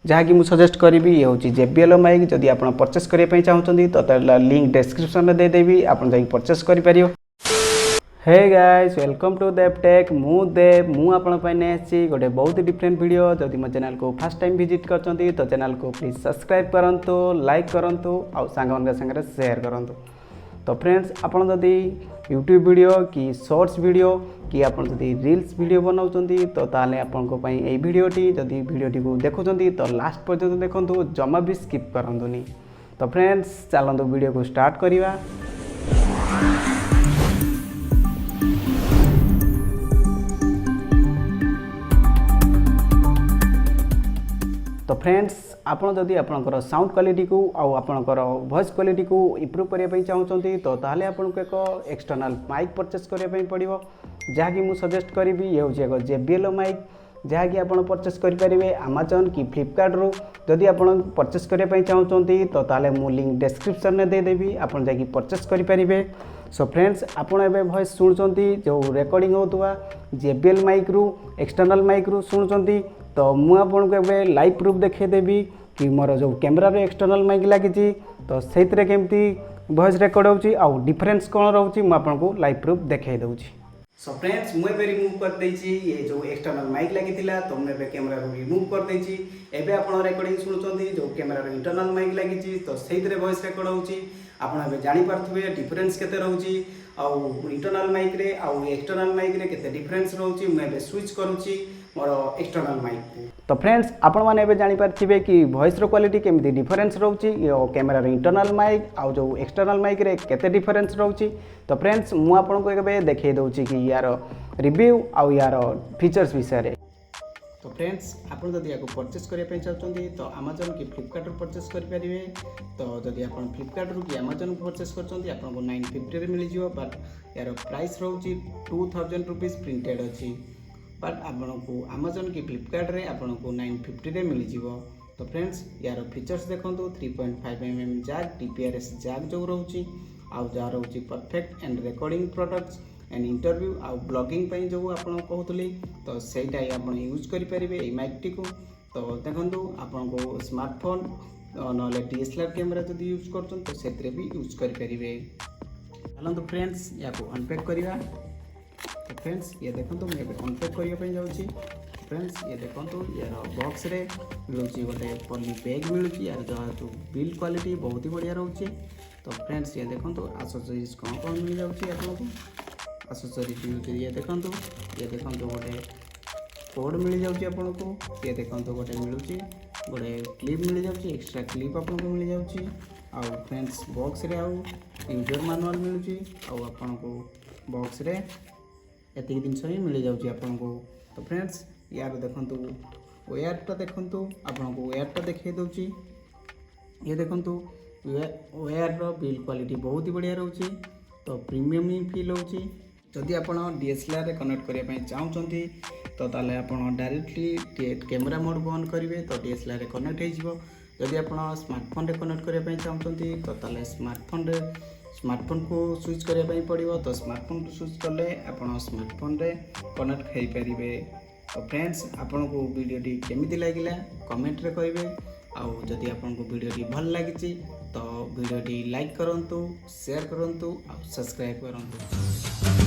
जहाँकि मुझे सजेस्ट करी ये हूँ JBL माइक। जदि आप परचेस करने चाहते तो लिंक डिस्क्रिप्शन में देदेवी, आप जाकि परचेस कर। Hey guys, welcome to Dev tech. मु देव मुझे गोटे बहुत डिफरेंट वीडियो। जदि मो चैनल को फर्स्ट टाइम विजिट करते तो चैनल को प्लीज सब्सक्राइब करूँ, लाइक करूँ और सांग शेयर करूँ। तो फ्रेंड्स, आपन जदि यूट्यूब वीडियो कि शॉर्ट्स वीडियो कि आपन जदि रील्स वीडियो बनाउछंती तो ताले आपन को पई एई वीडियोटी जदि वीडियोटी को देखुछंती तो लास्ट पर्यंत देखंतु, जमा भी स्किप करंतुनी। तो फ्रेंड्स, चलंतु वीडियो को स्टार्ट करिवा। तो फ्रेंड्स, आपन जदि आपनकर साउंड क्वालिटी को आउ आपनकर वॉइस क्वालिटी को इंप्रूव करने चाहते तो ताले आपन को एक एक्सटर्नल माइक परचेस करने पड़ो, जहाँकि मुझे सजेस्ट करी ये हूँ एक JBL माइक, जहाँकि आप परचेस करेंगे Amazon कि फ्लिपकार्ट रू। जदि आप परचेस करने चाहते तो ताले मु लिंक डिस्क्रिप्शन में देदेवी, आप जाकि परचेस करेंगे। सो फ्रेंड्स, आपन एबे वॉइस शुणुचंती जो रेकॉर्डिंग होतुवा JBL माइक रू, एक्सटर्नल माइक रू शुणुचंती। तो मु आपन को एबे लाइव प्रूफ देखेदेवी कि मोर जो कैमरा रे एक्सटर्नल माइक लगी तो से केमती वॉइस रेकॉर्ड होची आउ डिफरेंस कौन रोची मु आपन को लाइव प्रूफ देखाई दूची। सो फ्रेंड्स, मुझे रिमूव कर देछि ये जो एक्सटर्नल माइक लगी तो मुझे कैमरा को रिमूव कर देछि। एबे आपन रेकॉर्डिंग सुनुचंती जो कैमरा रे इंटरनल माइक लगी तो से वॉइस रेकॉर्ड होची। आपन एबे जानि पारथुबे डिफरेंस केते रहउची आउ इंटरनल माइक रे आउ एक्सटर्नल माइक रे केते डिफरेंस रहउची। मैं एबे स्विच करूची मोर एक्सटर्नल माइक। तो फ्रेंड्स, आपण माने एबे जानि पारथिबे कि वॉइस रो क्वालिटी केमती डिफरेंस रहउची, कैमरा रे इंटरनल माइक आउ जो एक्सटर्नल माइक रे केते डिफरेंस रहउची। तो फ्रेंड्स, मु आपन को एबे देखाई दउची कि यार रिव्यू आउ यार फीचर्स विषय रे। तो फ्रेंड्स, आप जदि या परचेस करने चाहते तो Amazon कि फ्लिपकार्ट परचेस करेंगे। तो जदि आप फ्लिपकार्ट कि Amazon परचेस करते आपको 950 मिल जाए, बट यार प्राइस रोचे 2000 रुपीज प्रिंटेड अच्छी। बट आपको Amazon कि फ्लिपकार्ट रे आपको 950 मिल जाए। तो फ्रेंड्स, यार फीचर्स देखो 3.5mm जैक, TPRS जैक जो रोचे आउ जहाँ रोचे perfect and recording products and interview आउ ब्लॉगिंग पे जो आपन कहतली तो सेटा आप यूज करेंगे ये माइक टी को। तो देखो आपको स्मार्टफोन ना DSLR कैमेरा जब यूज कर तो से भी यूज करेंगे। चलते फ्रेंड्स, या अनपैक करवा। तो फ्रेंड्स, ये देखो मुझे अनपैक करने जाऊँगी। फ्रेंड्स, ये देखो यार बॉक्स रे मिलूँ गोटे पॉली बैग मिलूँ, यार जो बिल क्वालिटी बहुत ही बढ़िया रोचे। तो फ्रेंड्स, ये देखो एक्सेसरीज कौन कौन मिल जाऊँगी आपको। एक्सेसरीज ये देखो गोटे कोड मिल जाऊँगी आपको। ये देखो गोटे मिलूँ गोटे क्लिप मिल जाऊँगी, एक्स्ट्रा क्लिप आपको मिल जाऊँगी। आउ फ्रेंड्स, बॉक्स रे आउ यूजर मैनुअल मिलूँ आउ आपको बॉक्स रे एतिक जिनस ही मिल जाऊँगी आपको। तो फ्रेंड्स, यार देखो वेयरटा देखो आपको वेयरटा देखिए दूची। ये देखो वेयर बिल क्वालिटी बहुत ही बढ़िया रोचे। तो प्रीमियम ही फील होची। जदि आप DSLR रे कनेक्ट करने चाहते तो ताले आप डायरेक्टली कैमरा मोड बंद करेंगे तो DSLR रे कनेक्ट हो। जदि आप स्मार्टफोन रे कनेक्ट करने चाहते तो ताले स्मार्टफोन को स्विच करने पड़ो। तो स्मार्टफोन को स्विच कले आप स्मार्टफोन रे कनेक्ट हो पारे। तो फ्रेंड्स, आपन को वीडियोटी केमिति लागिला कमेंट रे कहिबे। आउ जदि आपको वीडियोटी भल लगी तो वीडियोटी लाइक करंतु, शेयर करंतु और सब्सक्राइब करंतु।